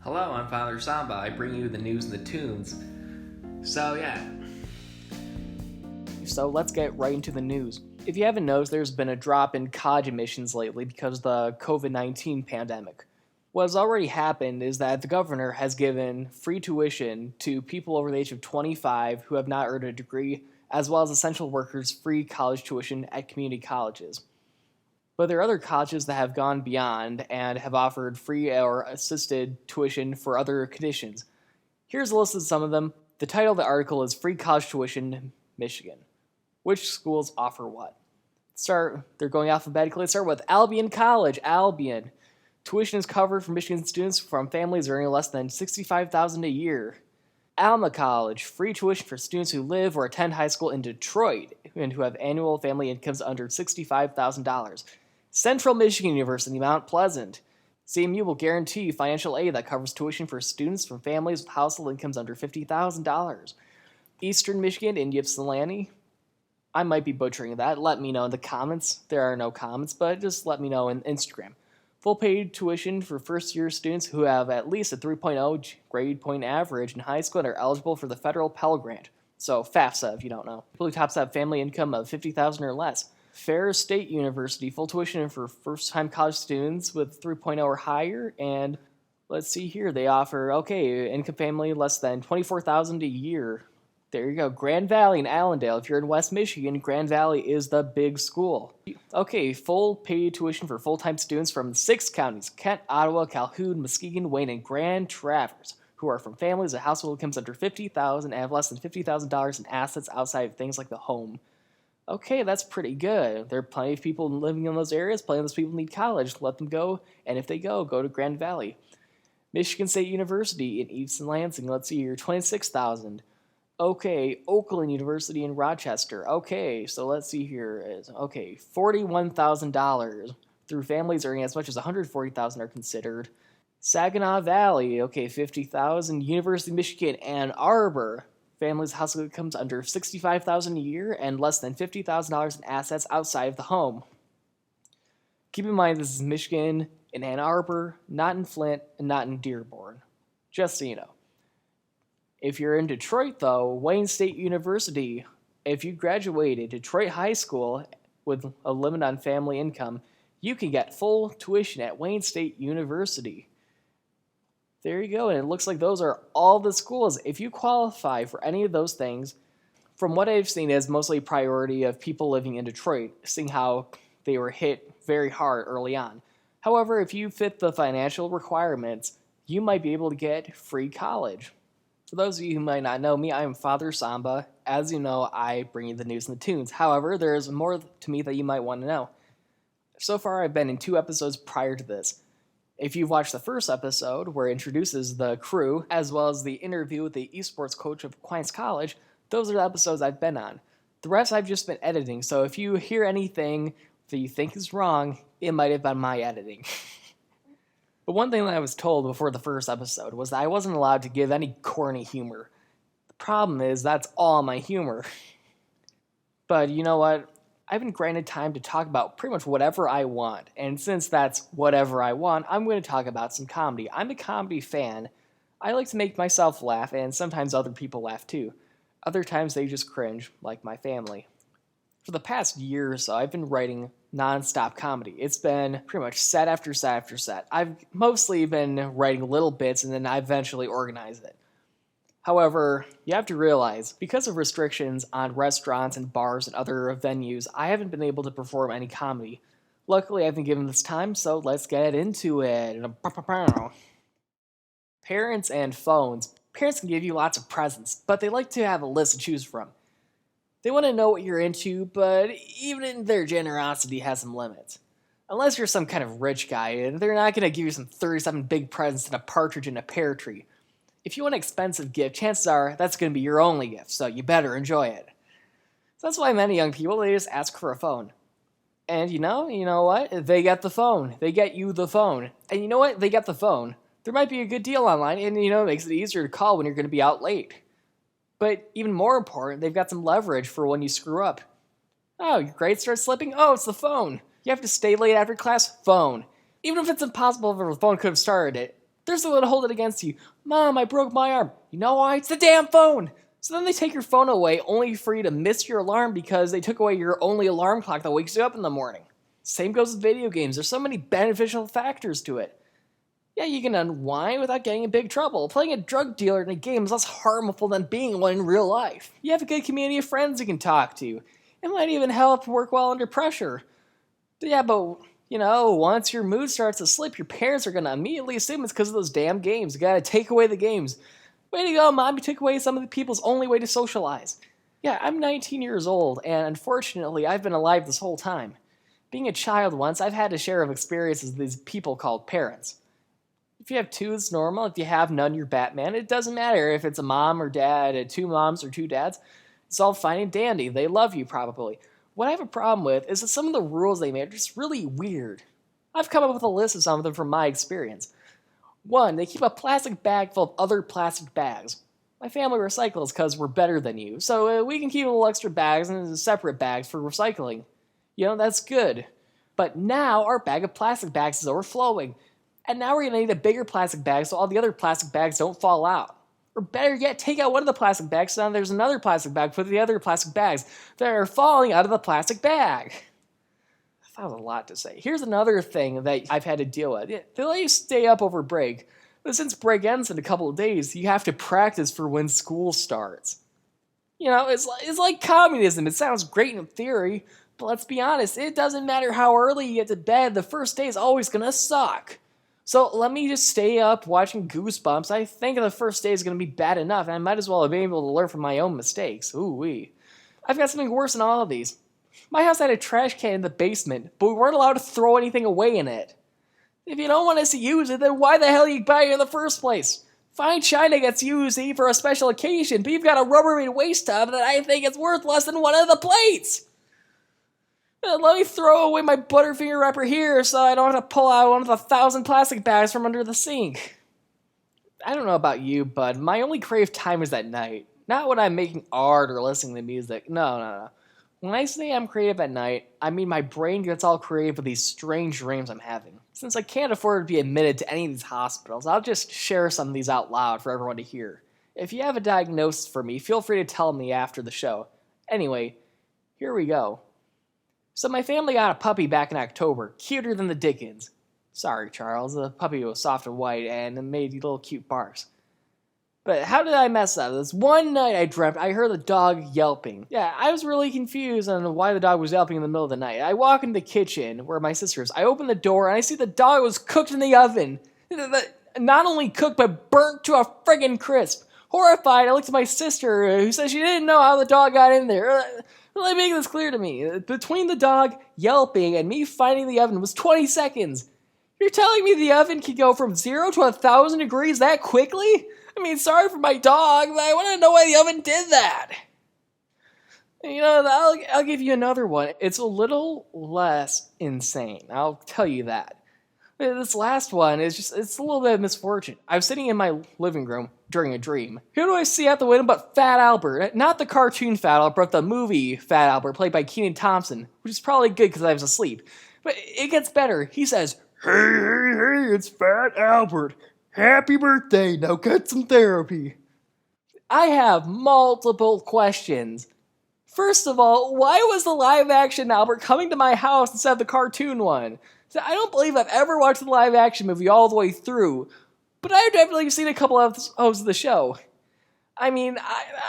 Hello, I'm Father Samba. I bring you the news and the tunes. So let's get right into the news. If you haven't noticed, there's been a drop in college admissions lately because of the COVID-19 pandemic. What has already happened is that the governor has given free tuition to people over the age of 25 who have not earned a degree, as well as essential workers free college tuition at community colleges. But there are other colleges that have gone beyond and have offered free or assisted tuition for other conditions. Here's a list of some of them. The title of the article is Free College Tuition, Michigan. Which schools offer what? They're going alphabetically. Let's start with Albion College. Albion. Tuition is covered for Michigan students from families earning less than $65,000 a year. Alma College. Free tuition for students who live or attend high school in Detroit and who have annual family incomes under $65,000. Central Michigan University, Mount Pleasant. CMU will guarantee financial aid that covers tuition for students from families with household incomes under $50,000. Eastern Michigan in Ypsilanti. I might be butchering that. Let me know in the comments. There are no comments, but just let me know in Instagram. Full paid tuition for first-year students who have at least a 3.0 grade point average in high school and are eligible for the federal Pell Grant. So FAFSA, if you don't know. People who tops have family income of $50,000 or less. Ferris State University, full tuition for first-time college students with 3.0 or higher. And let's see here, they offer, income family less than $24,000 a year. There you go. Grand Valley in Allendale. If you're in West Michigan, Grand Valley is the big school. Full paid tuition for full-time students from 6 counties: Kent, Ottawa, Calhoun, Muskegon, Wayne, and Grand Traverse, who are from families with household incomes under $50,000 and have less than $50,000 in assets outside of things like the home. Okay, that's pretty good. There are plenty of people living in those areas. Plenty of those people need college. Let them go, and if they go to Grand Valley. Michigan State University in East Lansing. Let's see here, $26,000. Oakland University in Rochester. So let's see here. $41,000 through families earning as much as $140,000 are considered. Saginaw Valley, $50,000. University of Michigan, Ann Arbor. Families' household incomes under $65,000 a year and less than $50,000 in assets outside of the home. Keep in mind this is Michigan in Ann Arbor, not in Flint, and not in Dearborn. Just so you know. If you're in Detroit, though, Wayne State University, if you graduated Detroit High School with a limit on family income, you can get full tuition at Wayne State University. There you go, and it looks like those are all the schools. If you qualify for any of those things, from what I've seen, is mostly a priority of people living in Detroit, seeing how they were hit very hard early on. However, if you fit the financial requirements, you might be able to get free college. For those of you who might not know me, I am Father Samba. As you know, I bring you the news and the tunes. However, there is more to me that you might want to know. So far, I've been in 2 episodes prior to this. If you've watched the first episode, where it introduces the crew, as well as the interview with the esports coach of Aquinas College, those are the episodes I've been on. The rest I've just been editing, so if you hear anything that you think is wrong, it might have been my editing. But one thing that I was told before the first episode was that I wasn't allowed to give any corny humor. The problem is that's all my humor. But you know what? I've been granted time to talk about pretty much whatever I want, and since that's whatever I want, I'm going to talk about some comedy. I'm a comedy fan. I like to make myself laugh, and sometimes other people laugh too. Other times they just cringe, like my family. For the past year or so, I've been writing non-stop comedy. It's been pretty much set after set after set. I've mostly been writing little bits, and then I eventually organize it. However, you have to realize, because of restrictions on restaurants and bars and other venues, I haven't been able to perform any comedy. Luckily, I've been given this time, so let's get into it. Parents and phones. Parents can give you lots of presents, but they like to have a list to choose from. They want to know what you're into, but even their generosity has some limits. Unless you're some kind of rich guy, they're not going to give you some 37 big presents and a partridge in a pear tree. If you want an expensive gift, chances are that's going to be your only gift, so you better enjoy it. So that's why many young people, they just ask for a phone. And you know what? They get the phone. They get you the phone. And you know what? They get the phone. There might be a good deal online, and it makes it easier to call when you're going to be out late. But even more important, they've got some leverage for when you screw up. Oh, your grades start slipping? Oh, it's the phone. You have to stay late after class? Phone. Even if it's impossible if the phone could have started it, They're still gonna hold it against you. Mom, I broke my arm. You know why? It's the damn phone! So then they take your phone away only for you to miss your alarm because they took away your only alarm clock that wakes you up in the morning. Same goes with video games. There's so many beneficial factors to it. Yeah, you can unwind without getting in big trouble. Playing a drug dealer in a game is less harmful than being one in real life. You have a good community of friends you can talk to. It might even help work well under pressure. Yeah, but, once your mood starts to slip, your parents are going to immediately assume it's because of those damn games. You got to take away the games. Way to go, Mom. You took away some of the people's only way to socialize. Yeah, I'm 19 years old, and unfortunately, I've been alive this whole time. Being a child once, I've had a share of experiences with these people called parents. If you have two, it's normal. If you have none, you're Batman. It doesn't matter if it's a mom or dad, two moms or two dads. It's all fine and dandy. They love you, probably. What I have a problem with is that some of the rules they made are just really weird. I've come up with a list of some of them from my experience. 1, they keep a plastic bag full of other plastic bags. My family recycles because we're better than you, so we can keep a little extra bags and separate bags for recycling. That's good. But now our bag of plastic bags is overflowing, and now we're going to need a bigger plastic bag so all the other plastic bags don't fall out. Or better yet, take out one of the plastic bags so now there's another plastic bag for the other plastic bags that are falling out of the plastic bag. That was a lot to say. Here's another thing that I've had to deal with. They let you stay up over break, but since break ends in a couple of days, you have to practice for when school starts. It's like communism. It sounds great in theory, but let's be honest, it doesn't matter how early you get to bed, the first day is always gonna suck. So let me just stay up watching Goosebumps. I think the first day is gonna be bad enough, and I might as well have been able to learn from my own mistakes. Ooh-wee. I've got something worse than all of these. My house had a trash can in the basement, but we weren't allowed to throw anything away in it. If you don't want us to use it, then why the hell are you buying it in the first place? Fine china gets used for a special occasion, but you've got a Rubbermaid waste tub that I think is worth less than one of the plates. Let me throw away my Butterfinger wrapper here so I don't have to pull out one of the 1,000 plastic bags from under the sink. I don't know about you, but my only crave time is at night. Not when I'm making art or listening to music. No. When I say I'm creative at night, I mean my brain gets all creative with these strange dreams I'm having. Since I can't afford to be admitted to any of these hospitals, I'll just share some of these out loud for everyone to hear. If you have a diagnosis for me, feel free to tell me after the show. Anyway, here we go. So my family got a puppy back in October, cuter than the Dickens. Sorry, Charles, the puppy was soft and white and it made little cute barks. But how did I mess up? This one night I dreamt I heard the dog yelping. Yeah, I was really confused on why the dog was yelping in the middle of the night. I walk into the kitchen where my sister is. I open the door and I see the dog was cooked in the oven. Not only cooked, but burnt to a friggin' crisp. Horrified, I looked at my sister, who said she didn't know how the dog got in there. Let me make this clear to me. Between the dog yelping and me finding the oven was 20 seconds. You're telling me the oven can go from 0 to 1,000 degrees that quickly? I mean, sorry for my dog, but I want to know why the oven did that. I'll give you another one. It's a little less insane. I'll tell you that. This last one it's a little bit of misfortune. I was sitting in my living room during a dream. Who do I see out the window but Fat Albert? Not the cartoon Fat Albert, but the movie Fat Albert, played by Kenan Thompson, which is probably good because I was asleep. But it gets better. He says, Hey, it's Fat Albert. Happy birthday, now get some therapy. I have multiple questions. First of all, why was the live-action Albert coming to my house instead of the cartoon one? So I don't believe I've ever watched the live-action movie all the way through, but I've definitely seen a couple of episodes of the show. I mean,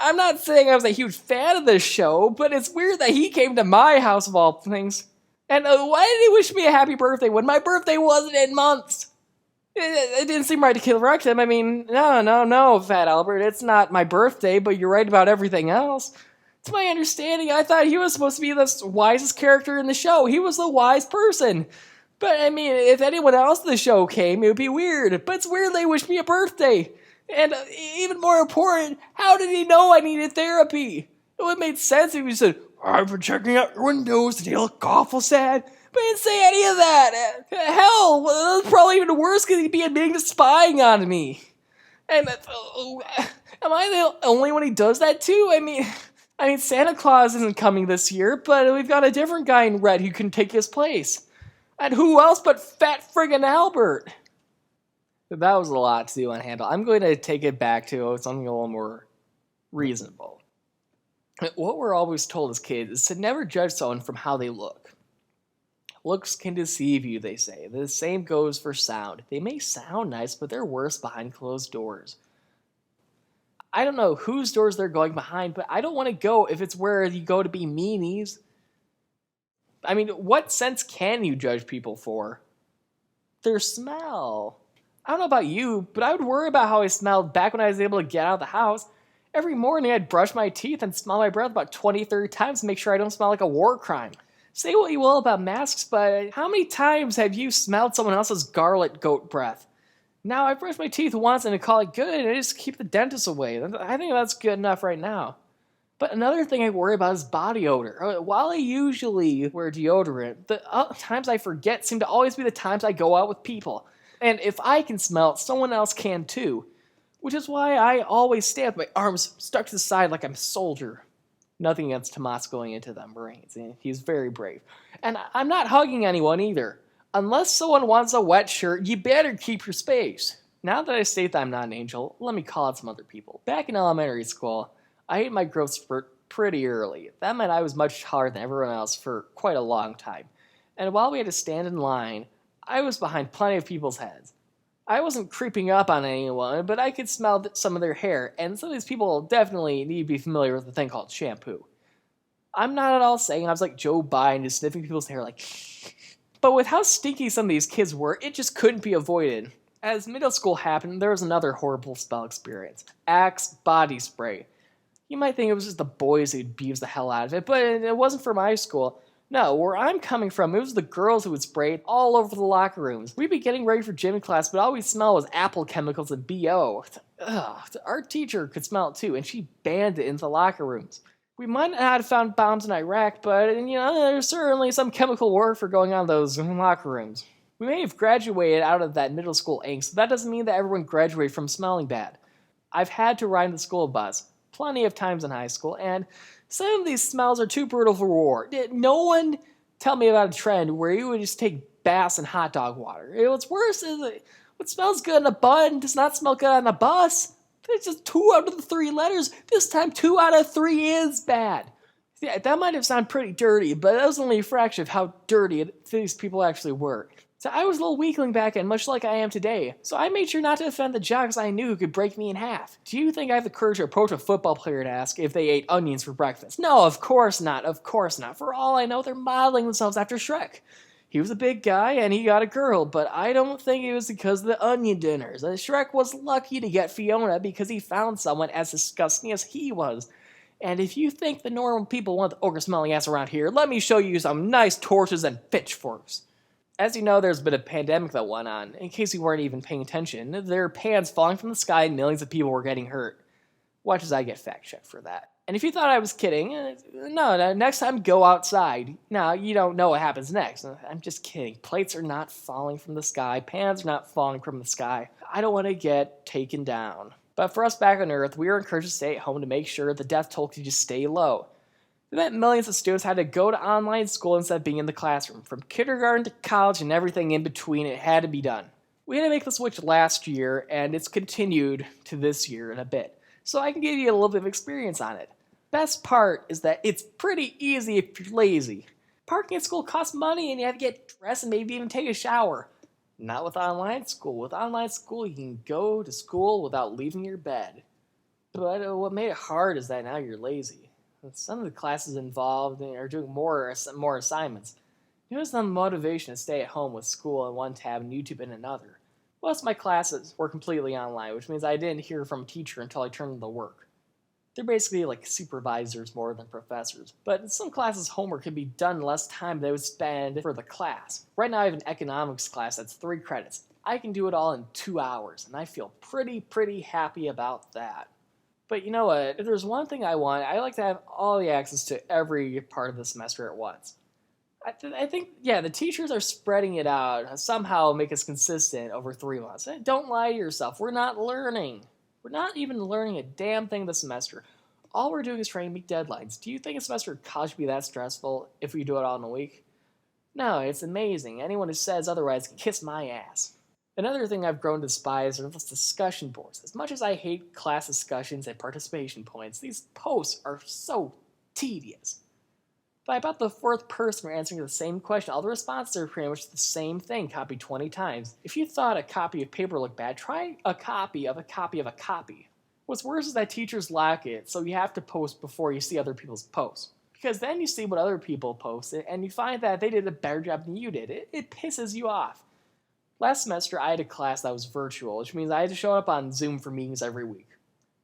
I'm not saying I was a huge fan of this show, but it's weird that he came to my house of all things. And why did he wish me a happy birthday when my birthday wasn't in months? It didn't seem right to correct him. I mean, no, Fat Albert, it's not my birthday, but you're right about everything else. To my understanding, I thought he was supposed to be the wisest character in the show. He was the wise person. But, I mean, if anyone else in the show came, it would be weird. But it's weird they wished me a birthday. And even more important, how did he know I needed therapy? It would have made sense if he said, I've been checking out your windows and you look awful sad. But he didn't say any of that. Hell, that's probably even worse because he'd be admitting to spying on me. And am I the only one he does that to? I mean, Santa Claus isn't coming this year, but we've got a different guy in red who can take his place. And who else but Fat friggin' Albert? That was a lot to unhandle. I'm going to take it back to something a little more reasonable. What we're always told as kids is to never judge someone from how they look. Looks can deceive you, they say. The same goes for sound. They may sound nice, but they're worse behind closed doors. I don't know whose doors they're going behind, but I don't want to go if it's where you go to be meanies. I mean, what sense can you judge people for? Their smell. I don't know about you, but I would worry about how I smelled back when I was able to get out of the house. Every morning I'd brush my teeth and smell my breath about 20, 30 times to make sure I don't smell like a war crime. Say what you will about masks, but how many times have you smelled someone else's garlic goat breath? Now, I brush my teeth once and I call it good, and I just keep the dentist away. I think that's good enough right now. But another thing I worry about is body odor. While I usually wear deodorant, the times I forget seem to always be the times I go out with people. And if I can smell it, someone else can too. Which is why I always stand with my arms stuck to the side like I'm a soldier. Nothing against Tomas going into them brains. He's very brave. And I'm not hugging anyone either. Unless someone wants a wet shirt, you better keep your space. Now that I state that I'm not an angel, let me call out some other people. Back in elementary school, I hit my growth spurt pretty early. That meant I was much taller than everyone else for quite a long time. And while we had to stand in line, I was behind plenty of people's heads. I wasn't creeping up on anyone, but I could smell some of their hair, and some of these people definitely need to be familiar with a thing called shampoo. I'm not at all saying I was like Joe Biden, just sniffing people's hair like... But with how stinky some of these kids were, it just couldn't be avoided. As middle school happened, there was another horrible smell experience. Axe body spray. You might think it was just the boys who'd abuse the hell out of it, but it wasn't for my school. No, where I'm coming from, it was the girls who would spray it all over the locker rooms. We'd be getting ready for gym class, but all we smelled was apple chemicals and BO. Ugh, our teacher could smell it too, and she banned it in the locker rooms. We might not have found bombs in Iraq, but there's certainly some chemical warfare going on in those locker rooms. We may have graduated out of that middle school angst, but that doesn't mean that everyone graduated from smelling bad. I've had to ride the school bus plenty of times in high school, and some of these smells are too brutal for war. No one tell me about a trend where you would just take baths in hot dog water. What's worse is what smells good in a bun does not smell good on a bus. It's just 2 out of the 3 letters. This time 2 out of 3 is bad. Yeah, that might have sounded pretty dirty, but that was only a fraction of how dirty these people actually were. So I was a little weakling back then, much like I am today. So I made sure not to offend the jocks I knew who could break me in half. Do you think I have the courage to approach a football player and ask if they ate onions for breakfast? No, of course not. Of course not. For all I know, they're modeling themselves after Shrek. He was a big guy and he got a girl, but I don't think it was because of the onion dinners. Shrek was lucky to get Fiona because he found someone as disgusting as he was. And if you think the normal people want the ogre-smelling ass around here, let me show you some nice torches and pitchforks. As you know, there's been a pandemic that went on. In case you weren't even paying attention, there are pans falling from the sky and millions of people were getting hurt. Watch as I get fact-checked for that. And if you thought I was kidding, no, next time go outside. Now, you don't know what happens next. I'm just kidding. Plates are not falling from the sky. Pans are not falling from the sky. I don't want to get taken down. But for us back on Earth, we were encouraged to stay at home to make sure the death toll could just stay low. It meant millions of students had to go to online school instead of being in the classroom. From kindergarten to college and everything in between, it had to be done. We had to make the switch last year, and it's continued to this year in a bit. So I can give you a little bit of experience on it. Best part is that it's pretty easy if you're lazy. Parking at school costs money and you have to get dressed and maybe even take a shower. Not with online school. With online school, you can go to school without leaving your bed. But what made it hard is that now you're lazy. Some of the classes involved are doing more assignments. It was the motivation to stay at home with school in one tab and YouTube in another. Most of my classes were completely online, which means I didn't hear from a teacher until I turned in the work. They're basically like supervisors more than professors, but in some classes homework can be done in less time than they would spend for the class. Right now I have an economics class that's 3 credits. I can do it all in 2 hours, and I feel pretty happy about that. But you know what, if there's one thing I want, I like to have all the access to every part of the semester at once. I think, the teachers are spreading it out, somehow make us consistent over 3 months. Don't lie to yourself, we're not learning. We're not even learning a damn thing this semester. All we're doing is trying to meet deadlines. Do you think a semester of college would be that stressful if we do it all in a week? No, it's amazing. Anyone who says otherwise can kiss my ass. Another thing I've grown to despise are those discussion boards. As much as I hate class discussions and participation points, these posts are so tedious. By about the fourth person we're answering the same question, all the responses are pretty much the same thing, copied 20 times. If you thought a copy of paper looked bad, try a copy of a copy of a copy. What's worse is that teachers lack it, so you have to post before you see other people's posts. Because then you see what other people posted, and you find that they did a better job than you did. It pisses you off. Last semester, I had a class that was virtual, which means I had to show up on Zoom for meetings every week.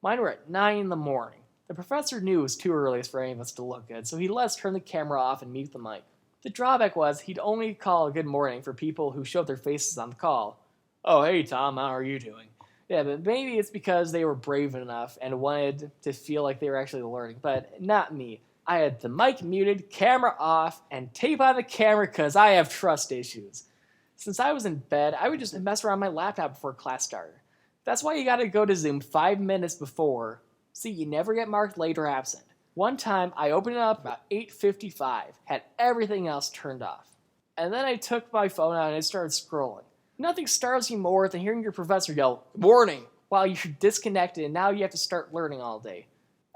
Mine were at 9 in the morning. The professor knew it was too early for any of us to look good, so he let us turn the camera off and mute the mic. The drawback was he'd only call a good morning for people who showed their faces on the call. "Oh, hey Tom, how are you doing?" Yeah, but maybe it's because they were brave enough and wanted to feel like they were actually learning, but not me. I had the mic muted, camera off, and tape on the camera because I have trust issues. Since I was in bed, I would just mess around my laptop before class started. That's why you gotta go to Zoom 5 minutes before. See, you never get marked late or absent. One time, I opened it up about 8:55, had everything else turned off. And then I took my phone out and I started scrolling. Nothing startles you more than hearing your professor yell, "Good morning," while you're disconnected and now you have to start learning all day.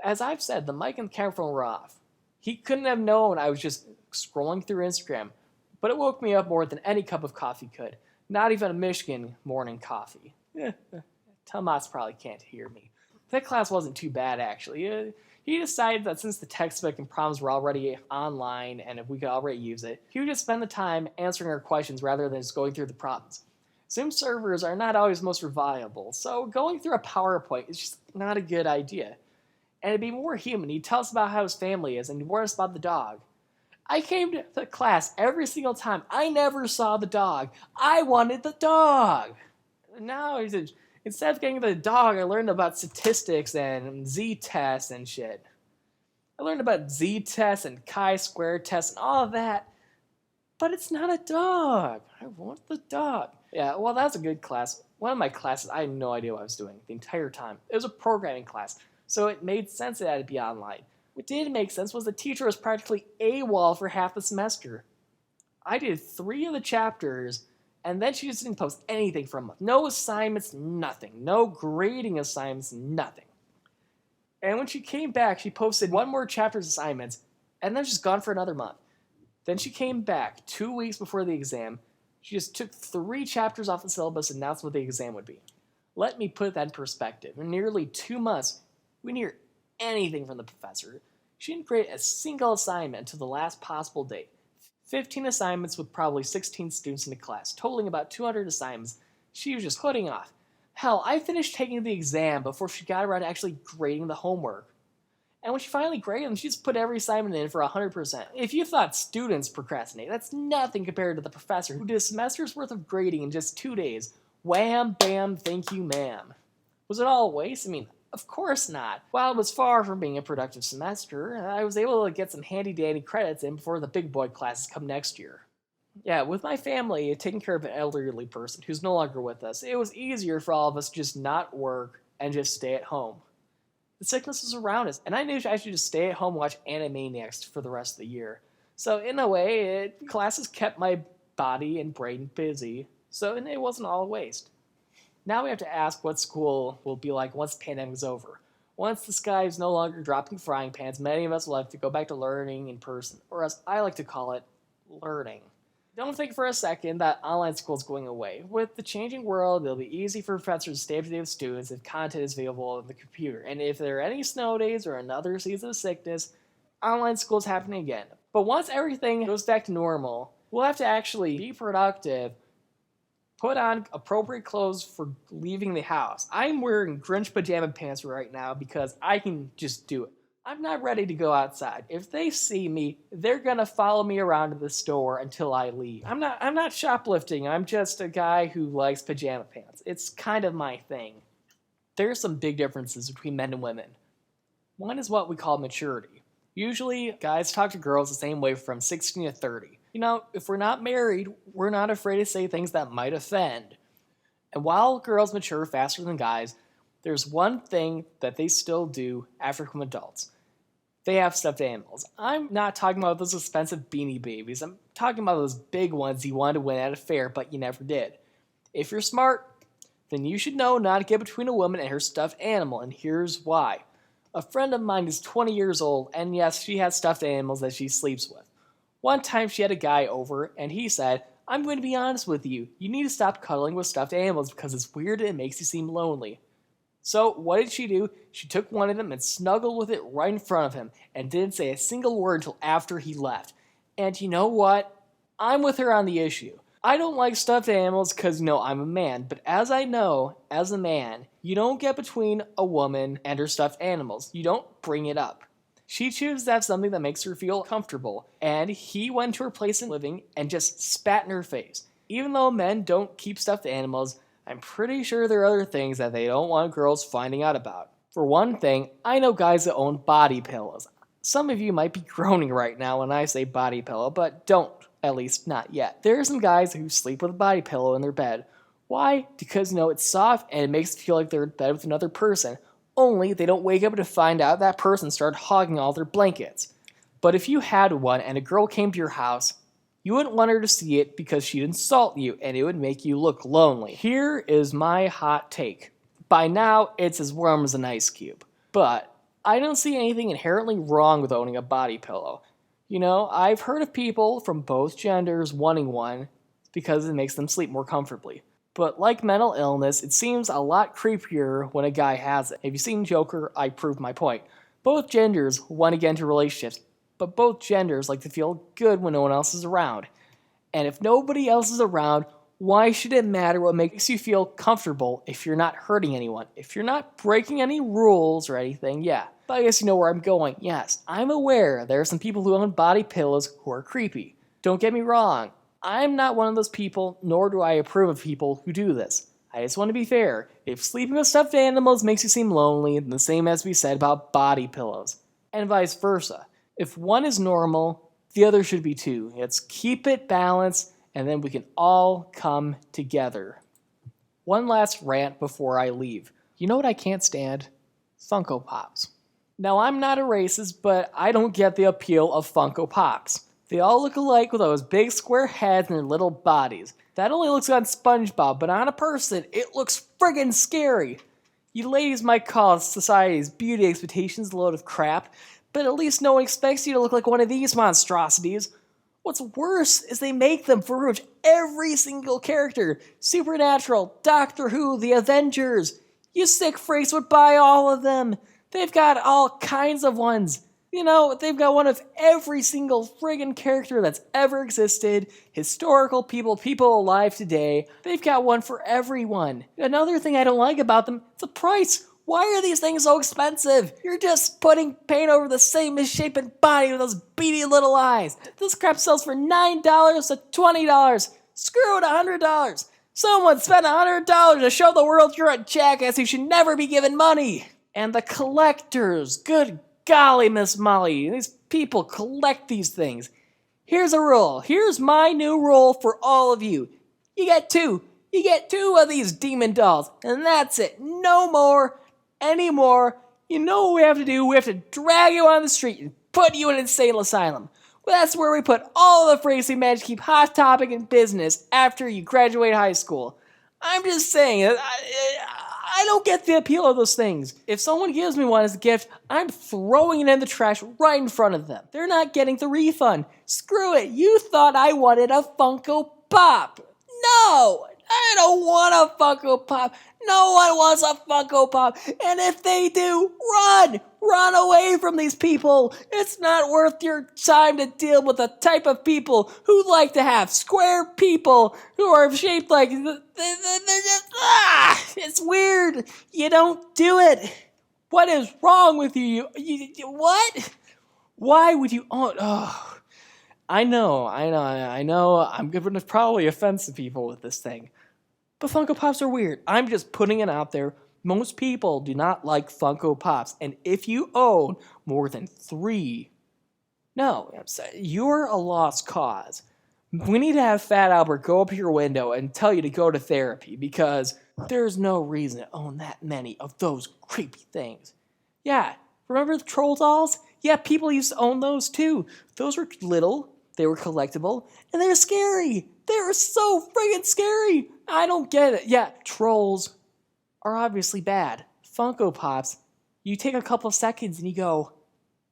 As I've said, the mic and the camera phone were off. He couldn't have known I was just scrolling through Instagram, but it woke me up more than any cup of coffee could. Not even a Michigan morning coffee. Tomas probably can't hear me. That class wasn't too bad, actually. He decided that since the textbook and problems were already online and if we could already use it, he would just spend the time answering our questions rather than just going through the problems. Zoom servers are not always most reliable, so going through a PowerPoint is just not a good idea. And it'd be more human. He'd tell us about how his family is and he'd warn us about the dog. I came to the class every single time. I never saw the dog. I wanted the dog. Now instead of getting the dog, I learned about statistics and z-tests and shit. I learned about z-tests and chi-square tests and all of that. But it's not a dog. I want the dog. Yeah, well, that was a good class. One of my classes, I had no idea what I was doing the entire time. It was a programming class, so it made sense that it had to be online. What didn't make sense was the teacher was practically AWOL for half the semester. I did 3 of the chapters, and then she just didn't post anything for a month. No assignments, nothing. No grading assignments, nothing. And when she came back, she posted 1 more chapter's assignments, and then she's gone for another month. Then she came back 2 weeks before the exam. She just took 3 chapters off the syllabus and announced what the exam would be. Let me put that in perspective. In nearly 2 months, we didn't hear anything from the professor. She didn't grade a single assignment until the last possible date. 15 assignments with probably 16 students in the class, totaling about 200 assignments. She was just putting off. Hell, I finished taking the exam before she got around to actually grading the homework. And when she finally graded them, she just put every assignment in for 100%. If you thought students procrastinate, that's nothing compared to the professor who did a semester's worth of grading in just 2 days. Wham, bam, thank you, ma'am. Was it all a waste? I mean, of course not. While it was far from being a productive semester, I was able to get some handy-dandy credits in before the big boy classes come next year. Yeah, with my family taking care of an elderly person who's no longer with us, it was easier for all of us to just not work and just stay at home. The sickness was around us, and I knew I should just stay at home and watch Animaniacs for the rest of the year. So in a way, classes kept my body and brain busy, so it wasn't all a waste. Now we have to ask what school will be like once the pandemic is over. Once the sky is no longer dropping frying pans, many of us will have to go back to learning in person, or as I like to call it, learning. Don't think for a second that online school is going away. With the changing world, it'll be easy for professors to stay up to date with students if content is available on the computer. And if there are any snow days or another season of sickness, online school is happening again. But once everything goes back to normal, we'll have to actually be productive, put on appropriate clothes for leaving the house. I'm wearing Grinch pajama pants right now because I can just do it. I'm not ready to go outside. If they see me, they're gonna follow me around to the store until I leave. I'm not shoplifting. I'm just a guy who likes pajama pants. It's kind of my thing. There are some big differences between men and women. One is what we call maturity. Usually, guys talk to girls the same way from 16 to 30. You know, if we're not married, we're not afraid to say things that might offend. And while girls mature faster than guys, there's one thing that they still do after becoming adults. They have stuffed animals. I'm not talking about those expensive Beanie Babies. I'm talking about those big ones you wanted to win at a fair, but you never did. If you're smart, then you should know not to get between a woman and her stuffed animal, and here's why. A friend of mine is 20 years old, and yes, she has stuffed animals that she sleeps with. One time she had a guy over, and he said, "I'm going to be honest with you. You need to stop cuddling with stuffed animals because it's weird and it makes you seem lonely." So what did she do? She took one of them and snuggled with it right in front of him and didn't say a single word until after he left. And you know what? I'm with her on the issue. I don't like stuffed animals because, I'm a man, but as I know, as a man, you don't get between a woman and her stuffed animals. You don't bring it up. She chooses to have something that makes her feel comfortable, and he went to her place of living and just spat in her face. Even though men don't keep stuffed animals, I'm pretty sure there are other things that they don't want girls finding out about. For one thing, I know guys that own body pillows. Some of you might be groaning right now when I say body pillow, but don't. At least not yet. There are some guys who sleep with a body pillow in their bed. Why? Because, it's soft and it makes it feel like they're in bed with another person. Only they don't wake up to find out that person started hogging all their blankets. But if you had one and a girl came to your house, you wouldn't want her to see it because she'd insult you and it would make you look lonely. Here is my hot take. By now, it's as warm as an ice cube. But I don't see anything inherently wrong with owning a body pillow. I've heard of people from both genders wanting one because it makes them sleep more comfortably. But like mental illness, it seems a lot creepier when a guy has it. Have you seen Joker? I proved my point. Both genders want to get into relationships, but both genders like to feel good when no one else is around. And if nobody else is around, why should it matter what makes you feel comfortable if you're not hurting anyone? If you're not breaking any rules or anything, yeah. But I guess you know where I'm going. Yes, I'm aware there are some people who own body pillows who are creepy. Don't get me wrong. I'm not one of those people, nor do I approve of people who do this. I just want to be fair. If sleeping with stuffed animals makes you seem lonely, then the same as we said about body pillows. And vice versa. If one is normal, the other should be too. Let's keep it balanced, and then we can all come together. One last rant before I leave. You know what I can't stand? Funko Pops. Now, I'm not a racist, but I don't get the appeal of Funko Pops. They all look alike with those big square heads and their little bodies. That only looks on SpongeBob, but on a person, it looks friggin' scary. You ladies might call society's beauty expectations a load of crap, but at least no one expects you to look like one of these monstrosities. What's worse is they make them for pretty much every single character. Supernatural, Doctor Who, the Avengers. You sick freaks would buy all of them. They've got all kinds of ones. They've got one of every single friggin' character that's ever existed. Historical people alive today. They've got one for everyone. Another thing I don't like about them, the price. Why are these things so expensive? You're just putting paint over the same misshapen body with those beady little eyes. This crap sells for $9 to $20. Screw it, $100. Someone spent $100 to show the world you're a jackass who should never be given money. And the collectors, good golly, Miss Molly, these people collect these things. Here's a rule. Here's my new rule for all of you. You get two. You get two of these demon dolls, and that's it. No more, anymore. You know what we have to do? We have to drag you on the street and put you in an insane asylum. Well, that's where we put all the freaks we managed to keep hot topic in business after you graduate high school. I'm just saying, I don't get the appeal of those things. If someone gives me one as a gift, I'm throwing it in the trash right in front of them. They're not getting the refund. Screw it, you thought I wanted a Funko Pop. No, I don't want a Funko Pop. No one wants a Funko Pop. And if they do, run! Run away from these people. It's not worth your time to deal with the type of people who like to have square people who are shaped like... It's weird. You don't do it. What is wrong with you? What? Why would you... Oh, I know. I'm going to probably offend some people with this thing. But Funko Pops are weird. I'm just putting it out there. Most people do not like Funko Pops. And if you own more than 3, you're a lost cause. We need to have Fat Albert go up to your window and tell you to go to therapy because there's no reason to own that many of those creepy things. Yeah, remember the troll dolls? Yeah, people used to own those too. Those were little, they were collectible, and they were scary. They were so friggin' scary. I don't get it. Yeah, trolls are obviously bad. Funko Pops, you take a couple seconds and you go,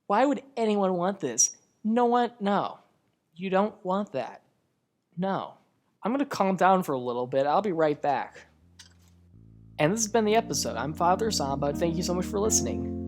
why would anyone want this? No. You don't want that. No. I'm going to calm down for a little bit. I'll be right back. And this has been the episode. I'm Father Samba. Thank you so much for listening.